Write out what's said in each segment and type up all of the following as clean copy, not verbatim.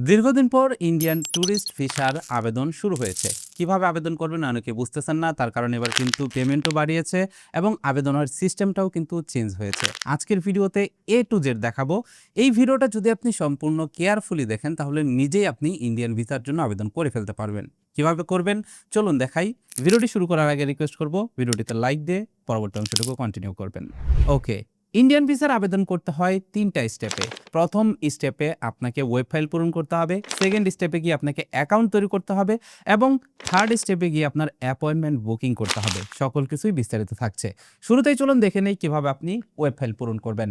দীর্ঘদিন পর Indian tourist ভিসার আবেদন শুরু হয়েছে। কিভাবে আবেদন করবেন অনেকে বুঝতেছেন না, তার কারণে এবার কিন্তু পেমেন্টও বাড়িয়েছে এবং আবেদনের সিস্টেমটাও কিন্তু চেঞ্জ হয়েছে। আজকের ভিডিওতে এ টু জেড দেখাবো। এই ভিডিওটা যদি আপনি সম্পূর্ণ কেয়ারফুলি দেখেন তাহলে নিজেই আপনি ইন্ডিয়ান ভিসার জন্য আবেদন করে ফেলতে পারবেন। কিভাবে করবেন চলুন দেখাই। ভিডিওটি শুরু করার আগে রিকোয়েস্ট করব ভিডিওটিতে লাইক দিয়ে পরবর্তী অংশটুকু কন্টিনিউ করবেন। ওকে, ইন্ডিয়ান ভিসার আবেদন করতে হয় 3টা স্টেপে। প্রথম স্টেপে আপনাকে ওয়েব ফাইল পূরণ করতে হবে, সেকেন্ড স্টেপে গিয়ে আপনাকে অ্যাকাউন্ট তৈরি করতে হবে এবং থার্ড স্টেপে গিয়ে আপনার অ্যাপয়েন্টমেন্ট বুকিং করতে হবে। সকল কিছুই বিস্তারিত থাকছে। শুরুতেই চলুন দেখে নেই কিভাবে আপনি ওয়েব ফাইল পূরণ করবেন।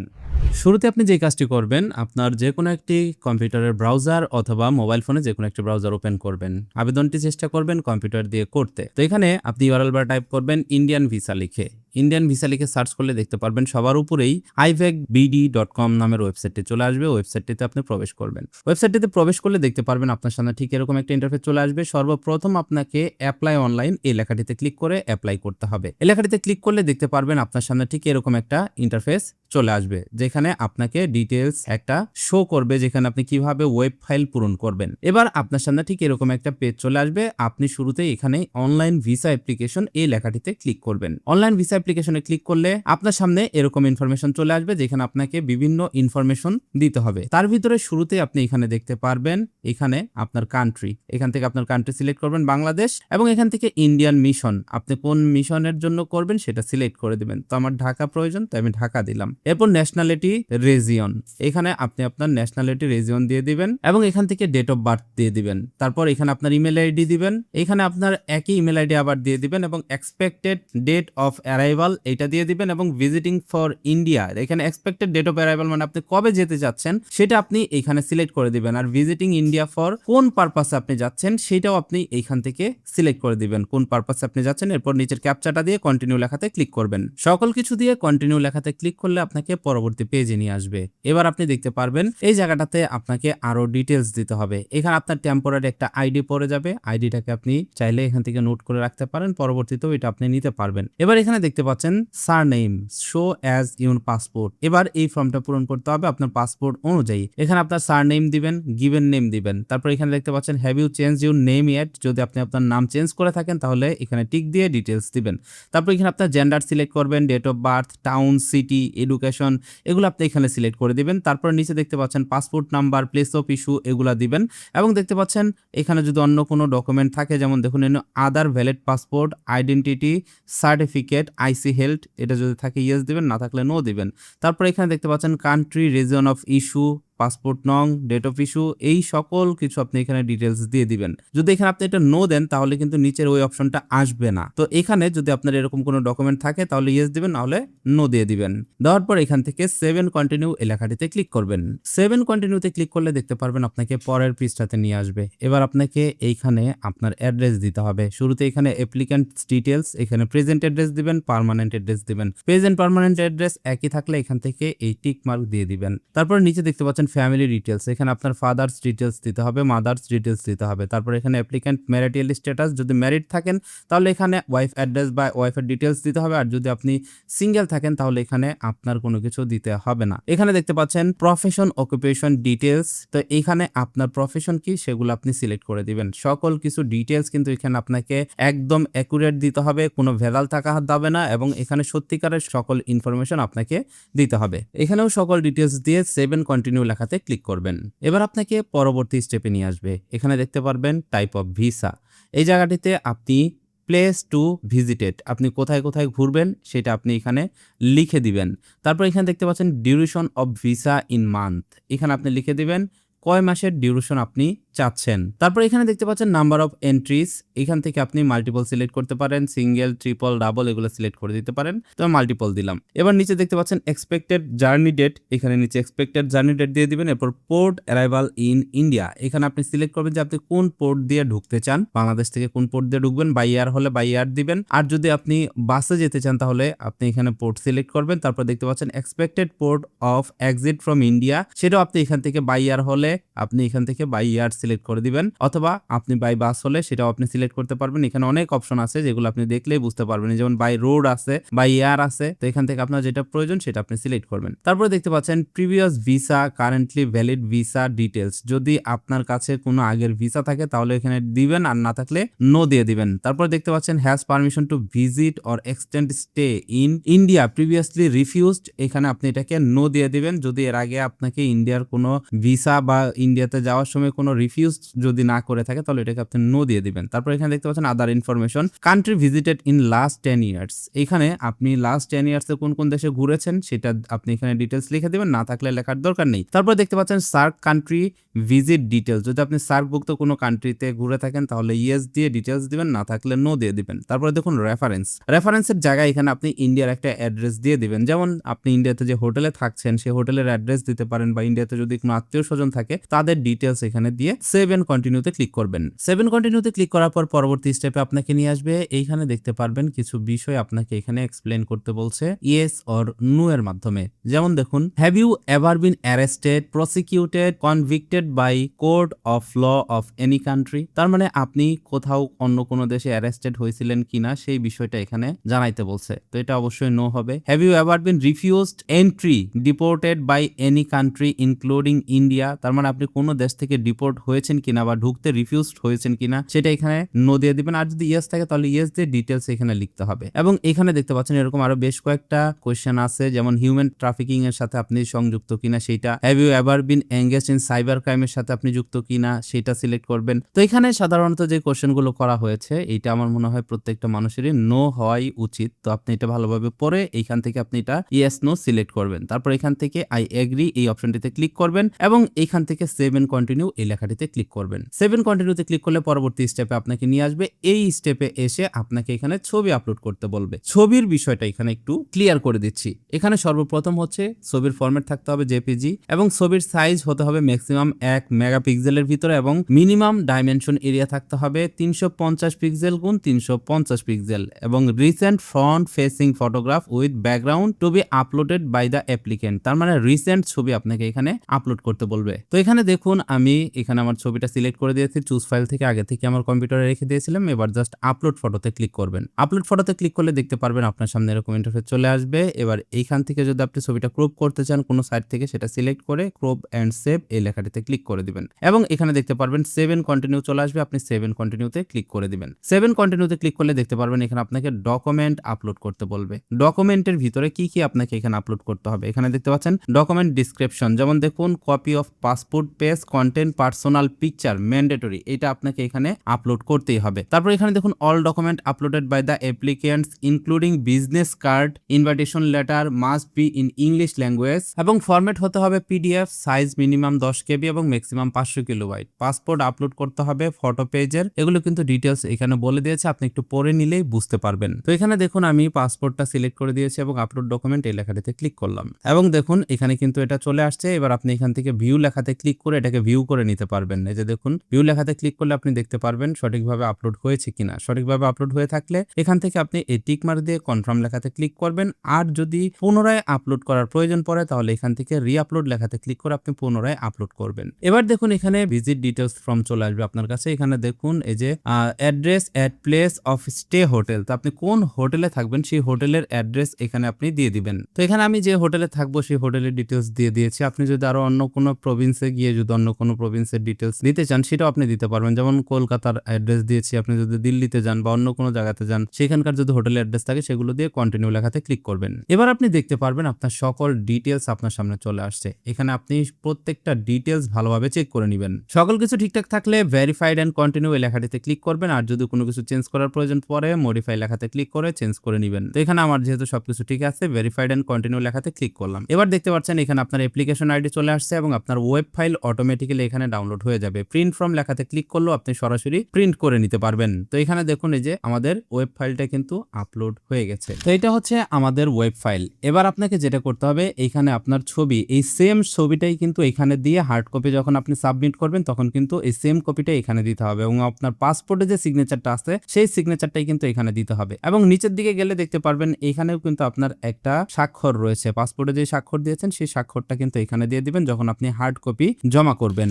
শুরুতে আপনি যে কাজটি করবেন, আপনার যে কোনো একটি কম্পিউটারের ব্রাউজার অথবা মোবাইল ফোনে যে কোনো একটি ব্রাউজার ওপেন করবেন। আবেদনটি চেষ্টা করবেন কম্পিউটার দিয়ে করতে। তো এখানে আপনি ইউআরএল বার টাইপ করবেন ইন্ডিয়ান ভিসা লিখে। ইন্ডিয়ান ভিসা লিখে সার্চ করলে দেখতে পারবেন সবার উপরেই ivacbd.com নামের ওয়েবসাইটটি চলে আসবে। ওয়েবসাইটটিতে আপনি প্রবেশ করবেন। ওয়েবসাইটটিতে প্রবেশ করলে দেখতে পারবেন আপনার সামনে ঠিক এরকম একটা ইন্টারফেস চলে আসবে। সর্বপ্রথম আপনাকে অ্যাপ্লাই অনলাইন এই লেখাটিতে ক্লিক করে অ্যাপ্লাই করতে হবে। এই লেখাটিতে ক্লিক করলে দেখতে পারবেন আপনার সামনে ঠিক এরকম একটা ইন্টারফেস চলে আসবে, যেখানে আপনাকে ডিটেলস একটা শো করবে, যেখানে আপনি কিভাবে ওয়েব ফাইল পূরণ করবেন। এবার আপনার সামনে ঠিক এরকম একটা পেজ চলে আসবে। আপনি শুরুতে এখানে অনলাইন ভিসা অ্যাপ্লিকেশন এই লেখাটিতে ক্লিক করবেন। অনলাইন ভিসা অ্যাপ্লিকেশনে ক্লিক করলে আপনার সামনে এরকম ইনফরমেশন চলে আসবে, যেখানে আপনাকে বিভিন্ন ইনফরমেশন দিতে হবে। তার ভিতরে শুরুতে আপনি এখানে দেখতে পারবেন এখানে আপনার কান্ট্রি, এখান থেকে আপনার কান্ট্রি সিলেক্ট করবেন বাংলাদেশ এবং এখান থেকে ইন্ডিয়ান মিশন, আপনি কোন মিশনের জন্য করবেন সেটা সিলেক্ট করে দিবেন। তো আমার ঢাকা প্রয়োজন, তো আমি ঢাকা দিলাম। এরপর ন্যাশনালিটি রিজিয়ন, এখানে আপনি আপনার ন্যাশনালিটি রিজিয়ন দিয়ে দিবেন এবং এখান থেকে ডেট অফ বার্থ দিয়ে দিবেন। তারপর এখানে আপনার ইমেল আইডি দিবেন, এখানে আপনার একই ইমেল আইডি আবার দিয়ে দিবেন এবং এক্সপেক্টেড ডেট অফ অ্যারাইভাল এটা দিয়ে দিবেন এবং ভিজিটিং ফর ইন্ডিয়া, এখানে এক্সপেক্টেড ডেট অফ অ্যারাইভাল মানে আপনি কবে যেতে যাচ্ছেন সেটা আপনি এখানে সিলেক্ট করে দিবেন। আর ভিজিটিং ইন্ডিয়া ফর কোন পারপাসে আপনি যাচ্ছেন সেটাও আপনি এইখান থেকে সিলেক্ট করে দিবেন, কোন পারপাসে আপনি যাচ্ছেন। এরপর নিচের ক্যাপচাটা দিয়ে কন্টিনিউ লেখাতে ক্লিক করবেন। সকল কিছু দিয়ে কন্টিনিউ লেখাতে ক্লিক করলে আপনাকে পরবর্তী পেজে নিয়ে আসবে। এবার আপনি দেখতে পারবেন এই জায়গাটাতে আপনাকে আরো ডিটেলস দিতে হবে। এখানে আপনার টেম্পোরারি একটা আইডি পড়ে যাবে, আইডিটাকে আপনি চাইলে এখান থেকে নোট করে রাখতে পারেন, পরবর্তীতেও এটা আপনি নিতে পারবেন। এবার এখানে দেখতে পাচ্ছেন surname so as your passport. এবার এই ফর্মটা পূরণ করতে হবে আপনার পাসপোর্ট অনুযায়ী। এখানে আপনার সারনেম দিবেন, গিভেন নেম দিবেন। তারপর এখানে দেখতে পাচ্ছেন have you change your name yet, যদি আপনি আপনার নাম চেঞ্জ করে থাকেন তাহলে এখানে টিক দিয়ে ডিটেলস দিবেন। তারপর এখানে আপনার জেন্ডার সিলেক্ট করবেন, date of birth, town, city, education এগুলো আপনি এখানে সিলেক্ট করে দিবেন। তারপর নিচে দেখতে পাচ্ছেন passport number, place of issue এগুলা দিবেন এবং দেখতে পাচ্ছেন এখানে যদি অন্য কোনো ডকুমেন্ট থাকে, যেমন দেখুন আদার ভ্যালিড পাসপোর্ট, আইডেন্টিটি সার্টিফিকেট, আইসি হেলথ, এটা যদি থাকে ইয়েস দিবেন, না থাকলে নো দিবেন। তারপর এখানে দেখতে পাচ্ছেন country, reason of issue, passport নং, ডেট অফ ইস্যু, এই সকল কিছু আপনি এখানে ডিটেলস দিয়ে দিবেন। যদি এখানে আপনি এটা নো দেন তাহলে কিন্তু নিচের ওই অপশনটা আসবে না। তো এখানে যদি আপনার এরকম কোনো ডকুমেন্ট থাকে তাহলে ইয়েস দিবেন, নাহলে নো দিয়ে দিবেন। দেওয়ার পর এখান থেকে 7 কন্টিনিউ এলাকাটিতে ক্লিক করবেন। 7 কন্টিনিউতে ক্লিক করলে দেখতে পারবেন আপনাকে পরের পৃষ্ঠাতে নিয়ে আসবে। এবার আপনাকে এইখানে আপনার অ্যাড্রেস দিতে হবে। শুরুতে এখানে অ্যাপ্লিক্যান্ট ডিটেলস, এখানে প্রেজেন্ট অ্যাড্রেস দিবেন, পার্মানেন্ট অ্যাড্রেস দিবেন। প্রেজেন্ট পার্মানেন্ট অ্যাড্রেস একই থাকলে এখান থেকে এই টিক মার্ক দিয়ে দিবেন। তারপর নিচে দেখতে পাচ্ছেন ফ্যামিলি ডিটেলস, এখানে আপনার ফাদার্স ডিটেলস দিতে হবে, মাদার্স ডিটেলস দিতে হবে। তারপর এখানে অ্যাপ্লিক্যান্ট ম্যারিটাল স্ট্যাটাস, যদি ম্যারিড থাকেন তাহলে এখানে ওয়াইফ অ্যাড্রেস বা ওয়াইফের ডিটেলস দিতে হবে, আর যদি আপনি সিঙ্গেল থাকেন তাহলে এখানে আপনার কোনো কিছু দিতে হবে না। এখানে দেখতে পাচ্ছেন প্রফেশন, অকুপেশন ডিটেলস, তো এখানে আপনার প্রফেশন কি সেগুলো আপনি সিলেক্ট করে দিবেন। সকল কিছু ডিটেলস কিন্তু এখানে আপনাকে একদম অ্যাকুরেট দিতে হবে, কোনো ভেজাল থাকা যাবে না এবং এখানে সত্যিকারের সকল ইনফরমেশন আপনাকে দিতে হবে। এখানেও সকল ডিটেলস দিয়ে 7 কন্টিনিউ লেখাতে ক্লিক করবেন। এবার আপনাকে পরবর্তী স্টেপে নিয়ে আসবে। এখানে দেখতে পারবেন টাইপ অফ ভিসা, এই জায়গাটিতে আপনি প্লেস টু ভিজিটেড, আপনি কোথায় কোথায় ঘুরবেন সেটা আপনি এখানে লিখে দিবেন। তারপর এখানে দেখতে পাচ্ছেন duration of visa in month, এখানে আপনি লিখে দিবেন কয় মাসের ডিউরেশন আপনি চাচ্ছেন। তারপর এখানে দেখতে পাচ্ছেন নাম্বার অফ এন্ট্রিজ, এখান থেকে আপনি মাল্টিপল সিলেক্ট করতে পারেন, সিঙ্গেল, ট্রিপল, ডাবল এগুলো সিলেক্ট করে দিতে পারেন। তো মাল্টিপল দিলাম। এবার নিচে দেখতে পাচ্ছেন এক্সপেক্টেড জার্নি ডেট, এখানে নিচে এক্সপেক্টেড জার্নি ডেট দিয়ে দিবেন। এরপর পোর্ট অ্যারাইভাল ইন ইন্ডিয়া, এখানে আপনি সিলেক্ট করবেন যে আপনি কোন পোর্ট দিয়ে ঢুকতে চান, বাংলাদেশ থেকে কোন পোর্ট দিয়ে ঢুকবেন। বাই এয়ার হলে বাই এয়ার দিবেন, আর যদি আপনি বাসে যেতে চান তাহলে আপনি এখানে পোর্ট সিলেক্ট করবেন। তারপর দেখতে পাচ্ছেন expected port of exit from India, সেটাও আপনি এখান থেকে বাই এয়ার হলে আপনি এখান থেকে বাই এয়ার সিলেক্ট করে দিবেন, অথবা আপনি বাই বাস হলে সেটাও আপনি সিলেক্ট করতে পারবেন। এখানে অনেক অপশন আছে যেগুলো আপনি দেখলেই বুঝতে পারবেন, যেমন বাই রোড আছে, বাই এয়ার আছে। তো এখান থেকে আপনার যেটা প্রয়োজন সেটা আপনি সিলেক্ট করবেন। তারপরে দেখতে পাচ্ছেন previous visa, currently valid visa details. যদি আপনার কাছে কোনো আগের ভিসা থাকে তাহলে এখানে দিবেন, আর না থাকলে নো দিয়ে দিবেন। তারপর দেখতে পাচ্ছেন has permission to visit or extend stay in India previously refused, এখানে আপনি এটাকে নো দিয়ে দিবেন। যদি এর আগে আপনাকে ইন্ডিয়ার কোনো ভিসা বা ইন্ডিয়াতে যাওয়ার সময় কোনো রিফিউজ যদি না করে থাকে তাহলে এটাকে আপনি নো দিয়ে দিবেন। তারপর এখানে দেখতে পাচ্ছেন আদার information, country visited in last 10 years. এখানে আপনি লাস্ট 10 ইয়ার্সে কোন কোন দেশে ঘুরেছেন সেটা আপনি এখানে ডিটেলস লিখে দিবেন, না থাকলে লেখার দরকার নেই। তারপর দেখতে পাচ্ছেন সার্ক কান্ট্রি ভিজিট ডিটেলস, যদি আপনি সার্কভুক্ত কোনো কান্ট্রিতে ঘুরে থাকেন তাহলে ইয়েস দিয়ে ডিটেলস দিবেন, না থাকলে নো দিয়ে দিবেন। তারপরে দেখুন রেফারেন্সের জায়গায় এখানে আপনি ইন্ডিয়ার একটা অ্যাড্রেস দিয়ে দিবেন, যেমন আপনি ইন্ডিয়াতে যে হোটেলে থাকছেন সেই হোটেলের অ্যাড্রেস দিতে পারেন, বা ইন্ডিয়াতে যদি কোনো আত্মীয় স্বজন থাকে তাদের ডিটেলস এখানে দিয়ে সেভ এন্ড কন্টিনিউতে ক্লিক করবেন। সেভ এন্ড কন্টিনিউতে ক্লিক করার পর পরবর্তী স্টেপে আপনাকে নিয়ে আসবে। এইখানে দেখতে পারবেন কিছু বিষয় আপনাকে এখানে এক্সপ্লেন করতে বলছে ইয়েস অর নো এর মাধ্যমে। যেমন দেখুন, have you ever been arrested, prosecuted, convicted by court of law of any country. তার মানে আপনি কোথাও অন্য কোনো দেশে অ্যারেস্টেড হয়েছিলেন কিনা সেই বিষয়টা এখানে জানাইতে বলছে। তো এটা অবশ্যই নো হবে। Have you ever been refused entry, deported by any country including India. তার মানে আপনি কোনো দেশ থেকে ডিপোর্ট হয়েছেন কিনা বা ঢুকতে রিফিউজড হয়েছেন কিনা সেটা এখানে নো দিয়ে দিবেন। আর যদি ইয়েস থাকে তাহলে ইয়েস দিয়ে ডিটেলস এখানে লিখতে হবে। এবং এখানে দেখতে পাচ্ছেন এরকম আরো বেশ কয়েকটা কোয়েশ্চেন আছে, যেমন হিউম্যান ট্রাফিকিং এর সাথে আপনি সংযুক্ত কিনা সেইটা, have you ever been engaged in cyber ক্রাইমের সাথে আপনি যুক্ত কিনা সেটা সিলেক্ট করবেন। তো এখানে সাধারণত যে কোয়েশ্চেন গুলো করা হয়েছে এইটা আমার মনে হয় প্রত্যেকটা মানুষেরই নো হওয়াই উচিত। তো আপনি এটা ভালোভাবে পড়ে এইখান থেকে আপনি এটা ইয়েস নো সিলেক্ট করবেন। তারপর এখান থেকে আই এগ্রি এই অপশনটিতে ক্লিক করবেন এবং এইখান থেকে সেভ এন্ড কন্টিনিউ এই লেখাটিতে ক্লিক করবেন। সেভ এন্ড কন্টিনিউতে ক্লিক করলে পরবর্তী স্টেপে আপনাকে নিয়ে আসবে। এই স্টেপে এসে আপনাকে এখানে ছবি আপলোড করতে বলবে। ছবির বিষয়টা এখানে একটু ক্লিয়ার করে দিচ্ছি। এখানে সর্বপ্রথম হচ্ছে ছবির ফরম্যাট থাকতে হবে জেপিজি, এবং ছবির সাইজ হতে হবে ম্যাক্সিমাম 1 মেগাপিক্সেলের ভিতরে, এবং মিনিমাম ডাইমেনশন এরিয়া থাকতে হবে 350 পিক্সেল গুণ 350 পিক্সেল, এবং recent front facing photograph with background to be uploaded by the applicant. তার মানে রিসেন্ট ছবি আপনাকে এখানে আপলোড করতে বলবে। তো এখানে দেখুন আমি এখানে আমার ছবিটা সিলেক্ট করে দিয়েছি, চুজ ফাইল থেকে আগে থেকে আমার কম্পিউটারে রেখে দিয়েছিলাম। এবার জাস্ট আপলোড ফটোতে ক্লিক করবেন। আপলোড ফটোতে ক্লিক করলে দেখতে পারবেন আপনার সামনে এরকম ইন্টারফেস চলে আসবে। এবার এইখান থেকে যদি আপনি ছবিটা ক্রপ করতে চান কোনো সাইট থেকে, সেটা সিলেক্ট করে ক্রপ এন্ড সেভ এই লেখাটিতে ক্লিক করে দিবেন, এবং এখানে দেখতে পারবেন সেভ এন্ড কন্টিনিউ চলে আসবে। আপনি সেভ এন্ড কন্টিনিউতে ক্লিক করে দিবেন। সেভ এন্ড কন্টিনিউতে ক্লিক করলে দেখতে পারবেন এখানে আপনাকে ডকুমেন্ট আপলোড করতে বলবে। ডকুমেন্টের ভিতরে কি কি আপনাকে এখানে আপলোড করতে হবে, এখানে দেখতে পাচ্ছেন ডকুমেন্ট ডিসক্রিপশন, যেমন দেখুন copy of passport page content personal picture mandatory, এটা আপনাকে এখানে আপলোড করতেই হবে। তারপর এখানে দেখুন all document uploaded by the applicants including business card, invitation letter must be in English language, এবং ফরম্যাট হতে হবে পিডিএফ, সাইজ মিনিমাম 10 কেবি এবং ম্যাক্সিমাম 500 কিলোবাইট। পাসপোর্ট আপলোড করতে হবে ফটো পেজের, এগুলো কিন্তু ডিটেলস এখানে বলে দিয়েছে, আপনি একটু পড়ে নিলেই বুঝতে পারবেন। তো এখানে দেখুন আমি পাসপোর্টটা সিলেক্ট করে দিয়েছি এবং আপলোড ডকুমেন্ট এই লেখাটিতে ক্লিক করলাম, এবং দেখুন এখানে কিন্তু এটা চলে আসছে। এবার আপনি এখান থেকে ভিউ লেখাতে ক্লিক করে এটাকে ভিউ করে নিতে পারবেন। এই যে দেখুন ভিউ লেখাতে ক্লিক করলে আপনি দেখতে পারবেন সঠিকভাবে আপলোড হয়েছে কিনা। সঠিকভাবে আপলোড হয়ে থাকলে এখান থেকে আপনি এই টিক মার্ক দিয়ে কনফার্ম লেখাতে ক্লিক করবেন। আর যদি পুনরায় আপলোড করার প্রয়োজন পড়ে তাহলে এখান থেকে রিআপলোড লেখাতে ক্লিক করে আপনি পুনরায় আপলোড করবেন। এবার দেখুন এখানে ভিজিট ডিটেলস ফর্ম চলে আসবে আপনার কাছে। এখানে দেখুন এই যে address at place of stay hotel, তো আপনি কোন হোটেলে থাকবেন সেই হোটেলের অ্যাড্রেস এখানে আপনি দিয়ে দিবেন। তো এখানে আমি যে হোটেলে থাকবো সেই হোটেলের ডিটেলস দিয়ে দিয়েছি। আপনি যদি আরো অন্য কোনো প্রভিন্সে গিয়ে যদি অন্য কোনো প্রভিন্সের ডিটেলস দিতে চান সেটাও আপনি দিতে পারবেন, যেমন কলকাতার অ্যাড্রেস দিয়েছি। আপনি যদি দিল্লিতে যান বা অন্য কোনো জায়গাতে যান সেখানকার যদি হোটেলের অ্যাড্রেস থাকে সেগুলো দিয়ে কন্টিনিউ লেখাতে ক্লিক করবেন। এবার আপনি দেখতে পারবেন আপনার সকল ডিটেলস আপনার সামনে চলে আসছে। এখানে আপনি প্রত্যেকটা ডিটেলস ভালোভাবে চেক করে নেবেন। সকল কিছু ঠিকঠাক থাকলে ভেরিফাইড এন্ড কন্টিনিউ এই লেখাটিতে ক্লিক করবেন, আর যদি কোনো কিছু চেঞ্জ করার প্রয়োজন পড়ে মডিফাই লেখাতে ক্লিক করে চেঞ্জ করে নেবেন। তো এখানে আমার যেহেতু সবকিছু ঠিক আছে ভেরিফাইড এন্ড কন্টিনিউ লেখাতে ক্লিক করলাম। এবার দেখতে পাচ্ছেন এখানে আপনার অ্যাপ্লিকেশন আইডি চলে আসছে এবং আপনার ওয়েব ফাইল অটোমেটিক্যালি এখানে ডাউনলোড হয়ে যাবে। প্রিন্ট ফ্রম লেখাতে ক্লিক করলেও আপনি সরাসরি প্রিন্ট করে নিতে পারবেন। তো এখানে দেখুন এই যে আমাদের ওয়েব ফাইলটা কিন্তু আপলোড হয়ে গেছে। তো এটা হচ্ছে আমাদের ওয়েব ফাইল। এবার আপনাকে যেটা করতে হবে এইখানে আপনার ছবি, এই সেম ছবিটাই কিন্তু এখানে দিয়ে হার্ড কপি যখন আপনি সাবমিট করবেন তখন কিন্তু এই সেম কপিটা এখানে দিতে হবে, এবং আপনার পাসপোর্টে যে সিগনেচারটা আছে সেই সিগনেচারটাই কিন্তু এখানে দিতে হবে। এবং নিচের দিকে গেলে দেখতে পারবেন এখানেও কিন্তু আপনার একটা স্বাক্ষর রয়েছে। পাসপোর্টে যে স্বাক্ষর দিয়েছেন সেই স্বাক্ষরটা কিন্তু এখানে দিয়ে দিবেন যখন আপনি হার্ড কপি জমা করবেন।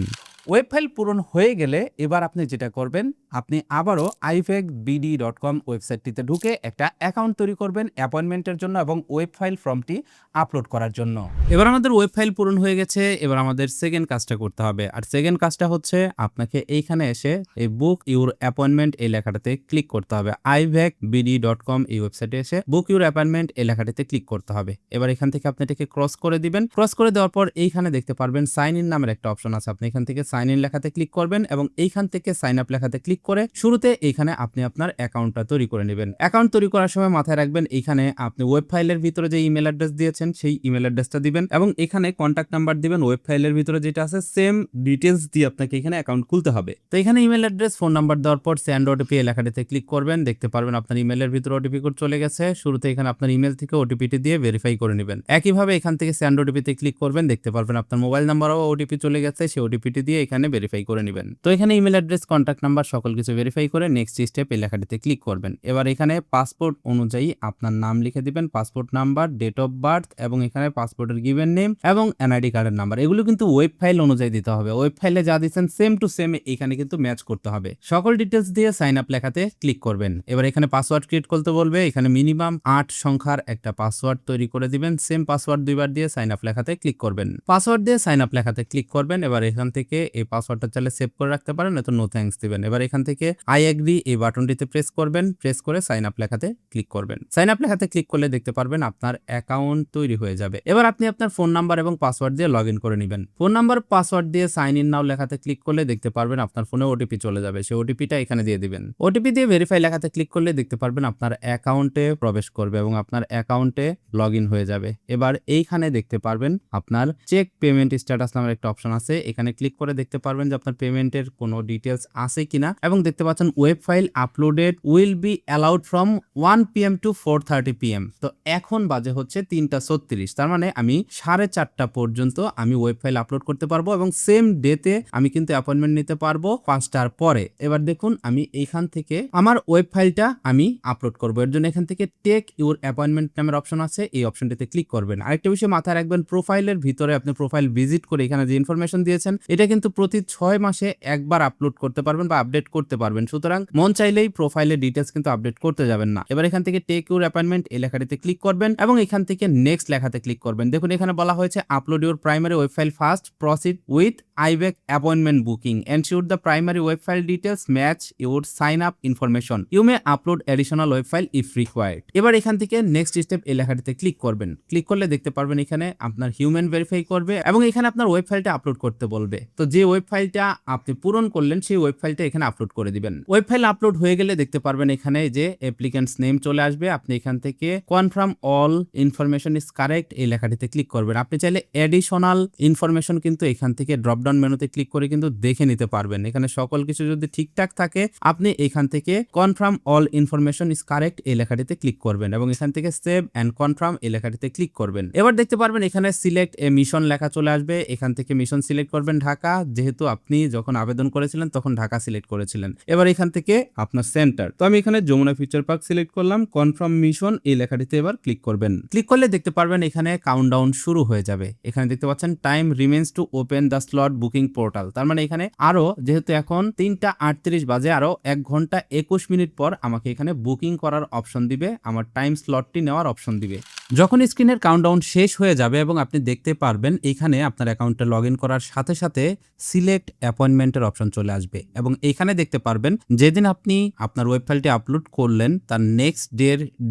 ওয়েব ফাইল পূরণ হয়ে গেলে এবার আপনি যেটা করবেন, আপনি আবারও ivecbd.com ওয়েবসাইটটিতে ঢুকে একটা অ্যাকাউন্ট তৈরি করবেন অ্যাপয়েন্টমেন্টের জন্য এবং ওয়েব ফাইল ফর্মটি আপলোড করার জন্য। এবার আমাদের ওয়েব ফাইল পূরণ হয়ে গেছে। এবার আমাদের সেকেন্ড কাজটা করতে হবে, আর সেকেন্ড কাজটা হচ্ছে আপনাকে এইখানে এসে এই বুক ইউর অ্যাপয়েন্টমেন্ট এই লেখাটাতে ক্লিক করতে হবে। ivecbd.com এই ওয়েবসাইটে এসে বুক ইউর অ্যাপয়েন্টমেন্ট এই লেখাটাতে ক্লিক করতে হবে। এবার এখান থেকে আপনি এটাকে ক্রস করে দিবেন। ক্রস করে দেওয়ার পর এইখানে দেখতে পারবেন সাইন ইন নামের একটা অপশন আছে। আপনি এখান থেকে সাইন ইন লেখাতে ক্লিক করবেন এবং এইখান থেকে সাইন আপ লেখাতে ক্লিক করে শুরুতে এইখানে আপনি আপনার অ্যাকাউন্টটা তৈরি করে নেবেন। অ্যাকাউন্ট তৈরি করার সময় মাথায় রাখবেন এইখানে আপনি ওয়েব ফাইলের ভিতরে যে ইমেল অ্যাড্রেস দিয়েছেন সেই ইমেল অ্যাড্রেসটা দিবেন এবং এখানে কন্ট্যাক্ট নাম্বার দিবেন। ওয়েব ফাইলের ভিতরে যেটা আছে সেম ডিটেলস দিয়ে আপনাকে এখানে অ্যাকাউন্ট খুলতে হবে। তো এখানে ইমেল অ্যাড্রেস, ফোন নাম্বার দেওয়ার পর সেন্ড ওটিপি এই লেখাটাতে ক্লিক করবেন। দেখতে পারবেন আপনার ইমেলের ভিতরে ওটিপি কোড চলে গেছে। শুরুতে এখানে আপনার ইমেল থেকে ওটিপিটি দিয়ে ভেরিফাই করে নেবেন। একইভাবে এখান থেকে সেন্ড ওটিপিতে ক্লিক করবেন। দেখতে পারবেন আপনার মোবাইল নাম্বারও ওটিপি চলে গেছে, সেই ওটিপিটি দিয়ে এখানে ভেরিফাই করে নেবেন। তো এখানে ইমেল অ্যাড্রেস, কন্ট্যাক্ট নাম্বার সকল কিছু ভেরিফাই করে নেক্সট স্টেপ এই লেখাটিতে ক্লিক করবেন। এবার এখানে পাসপোর্ট অনুযায়ী আপনার নাম লিখে দিবেন, passport number, date of birth এবং এখানে পাসপোর্টের গিভেন নেম এবং এনআইডি কার্ডের নাম্বার। এগুলো কিন্তু ওয়েব ফাইল অনুযায়ী দিতে হবে। ওয়েব ফাইলে যা দিচ্ছেন সেম টু সেম এখানে কিন্তু ম্যাচ করতে হবে। সকল ডিটেলস দিয়ে সাইন আপ লেখাতে ক্লিক করবেন। এবার এখানে পাসওয়ার্ড ক্রিয়েট করতে বলবে। এখানে মিনিমাম 8 সংখ্যার একটা পাসওয়ার্ড তৈরি করে দিবেন। সেম পাসওয়ার্ড দুইবার দিয়ে সাইন আপ লেখাতে ক্লিক করবেন। পাসওয়ার্ড দিয়ে সাইন আপ লেখাতে ক্লিক করবেন। এবার এখান থেকে এই পাসওয়ার্ডটা চাইলে সেভ করে রাখতে পারেন, নয়তো নো থ্যাঙ্কস দিবেন। এবার এখান থেকে আই এগ্রি এই বাটনটিতে প্রেস করবেন। প্রেস করে সাইন আপ লেখাতে ক্লিক করবেন। সাইন আপ লেখাতে ক্লিক করলে দেখতে পারবেন আপনার অ্যাকাউন্ট তৈরি হয়ে যাবে। এবার আপনি আপনার ফোন নাম্বার এবং পাসওয়ার্ড দিয়ে লগ ইন করে নেবেন। ফোন নাম্বার, পাসওয়ার্ড দিয়ে সাইন ইন নাও লেখাতে ক্লিক করলে দেখতে পারবেন আপনার ফোনে ওটিপি চলে যাবে। সেই ওটিপিটা এখানে দিয়ে দিবেন। ওটিপি দিয়ে ভেরিফাই লেখাতে ক্লিক করলে দেখতে পারবেন আপনার অ্যাকাউন্টে প্রবেশ করবে এবং আপনার অ্যাকাউন্টে লগ ইন হয়ে যাবে। এবার এইখানে দেখতে পারবেন আপনার চেক পেমেন্ট স্ট্যাটাস নামের একটা অপশন আছে। এখানে ক্লিক করে দেখতে পারবেন যে আপনার পেমেন্টের কোনো ডিটেলস আছে কিনা এবং দেখতে পাচ্ছেন web file uploaded will be allowed from 1 PM to 4:30 PM। তো এখন বাজে হচ্ছে 3:36, তার মানে আমি 4:30 পর্যন্ত আমি ওয়েব ফাইল আপলোড করতে পারবো এবং সেম ডেতে আমি কিন্তু অ্যাপয়েন্টমেন্ট নিতে পারবো 5টার পরে। এবার দেখুন আমি এইখান থেকে আমার ওয়েব ফাইলটা আমি আপলোড করবো। এর জন্য এখান থেকে টেক ইউর অ্যাপয়েন্টমেন্ট নামের অপশন আছে, এই অপশনটিতে ক্লিক করবেন। আরেকটা বিষয় মাথায় রাখবেন, প্রোফাইলের ভিতরে আপনি প্রোফাইল ভিজিট করে এখানে যে ইনফরমেশন দিয়েছেন এটা কিন্তু প্রতি 6 মাসে একবার আপলোড করতে পারবেন বা আপডেট করতে পারবেন। সুতরাং মন চাইলেই প্রোফাইলের ডিটেলস কিন্তু আপডেট করতে যাবেন না। এবার এখান থেকে টেক ইউর অ্যাপয়েন্টমেন্ট এই লেখাটিতে ক্লিক করবেন এবং এখান থেকে নেক্সট লেখাতে ক্লিক করবেন। দেখুন এখানে বলা হয়েছে upload your primary web file first, proceed with আইবেক appointment booking, ensure the primary web file details match your sign up information, you may upload additional web file if required. এবার এখান থেকে নেক্সট স্টেপ এই লেখাটিতে click করবেন। Click করলে দেখতে পারবেন এখানে আপনার হিউম্যান ভেরিফাই করবে এবং এখানে আপনার ওয়েব ফাইলটা আপলোড করতে বলবে। তো যে ওয়েব ফাইলটা আপনি পূরণ করলেন সেই ওয়েব ফাইলটা এখানে আপলোড করে দিবেন। ওয়েব ফাইল আপলোড হয়ে গেলে দেখতে পারবেন এখানে যে অ্যাপ্লিক্যান্টস নেম চলে আসবে। আপনি এখান থেকে confirm all information is correct এই লেখাটিতে ক্লিক করবেন। আপনি চাইলে অ্যাডিশনাল ইনফরমেশন কিন্তু এখান থেকে ড্রপ ডাউন মেনুতে ক্লিক করে কিন্তু দেখে নিতে পারবেন। এখানে সকল কিছু যদি ঠিকঠাক থাকে আপনি এখান থেকে confirm all information is correct এই লেখাটিতে ক্লিক করবেন এবং এখান থেকে সেভ অ্যান্ড কনফার্ম এই লেখাটিতে ক্লিক করবেন। এবার দেখতে পারবেন এখানে সিলেক্ট এ মিশন লেখা চলে আসবে। এখান থেকে মিশন সিলেক্ট করবেন ঢাকা, যেহেতু আপনি যখন আবেদন করেছিলেন তখন ঢাকা সিলেক্ট করেছিলেন। এবার এখান থেকে আপনার সেন্টার, তো আমি এখানে যমুনা ফিউচার পার্ক সিলেক্ট করলাম। কনফার্ম মিশন এই লেখাটিতে এবার ক্লিক করবেন। ক্লিক করলে দেখতে পারবেন এখানে কাউন্টডাউন শুরু হয়ে যাবে। এখানে দেখতে পাচ্ছেন time remains to open the slot booking portal, তার মানে এখানে আরো যেহেতু এখন 3:38 বাজে আরো 1 ঘন্টা 21 মিনিট পর আমাকে এখানে বুকিং করার অপশন দিবে, আমার টাইম স্লটটি নেওয়ার অপশন দিবে। যখন স্ক্রিনের কাউন্টডাউন শেষ হয়ে যাবে এবং আপনি দেখতে পারবেন এখানে আপনার অ্যাকাউন্টে লগ ইন করার সাথে সাথে সিলেক্ট অ্যাপয়েন্টমেন্টের অপশন চলে আসবে এবং এইখানে দেখতে পারবেন যেদিন আপনি আপনার ওয়েব ফাইলটি আপলোড করলেন তার নেক্সট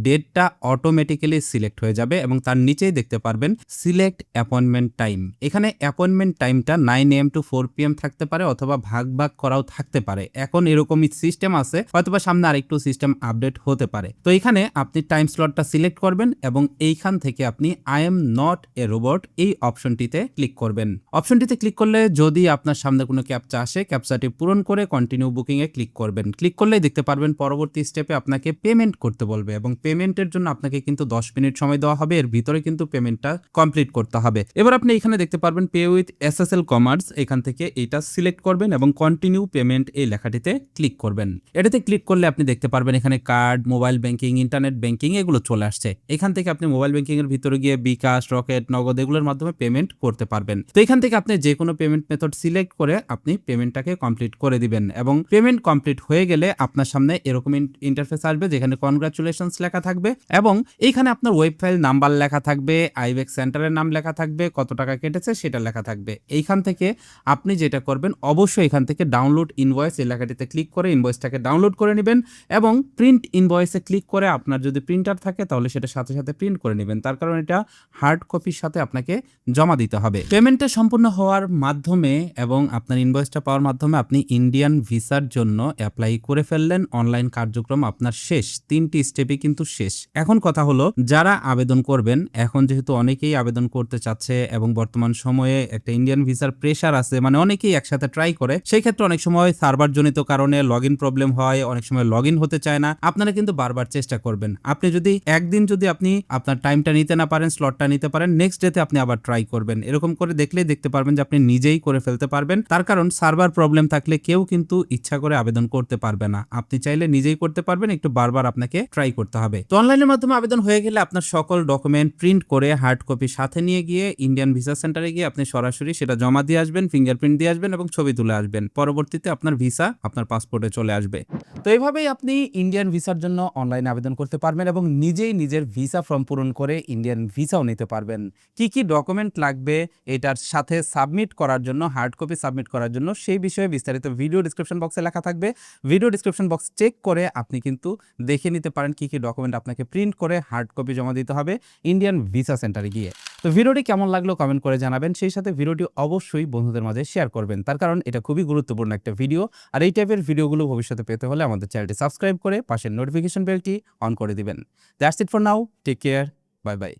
ডেটটা অটোমেটিক্যালি সিলেক্ট হয়ে যাবে এবং তার নিচেই দেখতে পারবেন সিলেক্ট অ্যাপয়েন্টমেন্ট টাইম। এখানে অ্যাপয়েন্টমেন্ট টাইমটা 9 AM to 4 PM থাকতে পারে অথবা ভাগ করাও থাকতে পারে। এখন এরকমই সিস্টেম আছে, হয়তোবা সামনে আরেকটু সিস্টেম আপডেট হতে পারে। তো এখানে আপনি টাইম স্লটটা সিলেক্ট করবেন এবং এইখান থেকে আপনি I am not a robot এই অপশনটিতে ক্লিক করবেন। অপশনটিতে ক্লিক করলে যদি আপনার সামনে কোনো ক্যাপচা আসে, ক্যাপচাটি পূরণ করে কন্টিনিউ বুকিং এ ক্লিক করবেন। ক্লিক করলেই দেখতে পারবেন পরবর্তী স্টেপে আপনাকে পেমেন্ট করতে বলবে এবং পেমেন্টের জন্য আপনাকে কিন্তু 10 মিনিট সময় দেওয়া হবে। এর ভিতরে কিন্তু পেমেন্টটা কমপ্লিট করতে হবে। এবার আপনি এখানে দেখতে পারবেন pay with SSL commerce, methods এখান থেকে এটা সিলেক্ট করবেন এবং কন্টিনিউ পেমেন্ট এই লেখাটিতে ক্লিক করবেন। এটাতে ক্লিক করলে আপনি দেখতে পারবেন এখানে card, mobile banking, internet banking এগুলো চলে আসছে। এখান থেকে আপনি মোবাইল ব্যাংকিং এর ভিতরে গিয়ে বিকাশ, রকেট, নগদ এগুলোর মাধ্যমে পেমেন্ট করতে পারবেন। তো এখান থেকে আপনি যে কোনো পেমেন্ট মেথড সিলেক্ট করে আপনি পেমেন্টটাকে কমপ্লিট করে দিবেন এবং পেমেন্ট কমপ্লিট হয়ে গেলে আপনার সামনে এরকম ইন্টারফেস আসবে যেখানে কনগ্রাচুলেশনস লেখা থাকবে এবং এইখানে আপনার ওয়েব ফাইল নাম্বার লেখা থাকবে, আইবেক্স সেন্টারের নাম লেখা থাকবে, কত টাকা কেটেছে সেটা লেখা থাকবে। এইখান থেকে আপনি যেটা করবেন অবশ্যই এখান থেকে ডাউনলোড ইনভয়েস এই লেখাটিতে ক্লিক করে ইনভয়েসটাকে ডাউনলোড করে নেবেন এবং প্রিন্ট ইনভয়েসে ক্লিক করে আপনার যদি প্রিন্টার থাকে তাহলে সেটা সাথে সাথে প্রিন্ট করে নেবেন, তার কারণ এটা হার্ড কপির সাথে আপনাকে জমা দিতে হবে। পেমেন্টটা সম্পূর্ণ হওয়ার মাধ্যমে এবং আপনার ইনভয়েসটা পাওয়ার মাধ্যমে আপনি ইন্ডিয়ান ভিসার জন্য অ্যাপ্লাই করে ফেললেন। অনলাইন কার্যক্রম আপনার শেষ, 3টি স্টেপই কিন্তু শেষ। এখন কথা হলো যারা আবেদন করবেন, এখন যেহেতু অনেকেই আবেদন করতে চাচ্ছে এবং বর্তমান সময়ে একটা ইন্ডিয়ান ভিসার প্রেশার আছে, মানে অনেকেই একসাথে ট্রাই করে, সেই ক্ষেত্রে অনেক সময় সার্ভার জনিত কারণে লগইন প্রবলেম হয়, অনেক সময় লগইন হতে চায় না। আপনারা কিন্তু বারবার চেষ্টা করবেন। আপনি যদি একদিন যদি আপনি আপনার টাইমটা নিতে না পারেন, স্লটটা নিতে পারেন, নেক্সট ডেতে আপনি আবার ট্রাই করবেন। এরকম করে দেখলেই দেখতে পারবেন যে আপনি নিজেই করে ফেলতে পারবেন। তার কারণ সার্ভার প্রবলেম থাকলে কেউ কিন্তু ইচ্ছা করে আবেদন করতে পারবে না। আপনি চাইলে নিজেই করতে পারবেন, একটু বারবার আপনাকে ট্রাই করতে হবে। তো অনলাইনের মাধ্যমে আবেদন হয়ে গেলে আপনার সকল ডকুমেন্ট প্রিন্ট করে হার্ড কপি সাথে নিয়ে গিয়ে ইন্ডিয়ান ভিসা সেন্টারে গিয়ে আপনি সরাসরি সেটা জমা দিয়ে আসবেন, ফিঙ্গারপ্রিন্ট দিয়ে আসবেন এবং ছবি তুলে আসবেন। পরবর্তীতে আপনার ভিসা আপনার পাসপোর্টে চলে আসবে। তো এইভাবেই আপনি ইন্ডিয়ান ভিসার জন্য অনলাইনে আবেদন করতে পারবেন এবং নিজেই নিজের ভিসা ফর্ম পূরণ করে ইন্ডিয়ান ভিসাও নিতে পারবেন। কি কি ডকুমেন্ট লাগবে এটার সাথে সাবমিট করার জন্য, হার্ড কপি সাবমিট করার জন্য, সেই বিষয়ে বিস্তারিত ভিডিও ডিসক্রিপশন বক্সে লেখা থাকবে। ভিডিও ডিসক্রিপশন বক্স চেক করে আপনি কিন্তু দেখে নিতে পারেন কি কি ডকুমেন্ট আপনাকে প্রিন্ট করে হার্ড কপি জমা দিতে হবে ইন্ডিয়ান ভিসা সেন্টারে গিয়ে। তো ভিডিওটি কেমন লাগলো কমেন্ট করে জানাবেন, সেই সাথে ভিডিওটি অবশ্যই বন্ধুদের মাঝে শেয়ার করবেন, তার কারণ এটা খুবই গুরুত্বপূর্ণ একটা ভিডিও। আর এই টাইপের ভিডিওগুলো ভবিষ্যতে পেতে হলে আমাদের চ্যানেলটি সাবস্ক্রাইব করে পাশের নোটিফিকেশন বেলটি অন করে দিবেন। That's it for now, take care, bye by.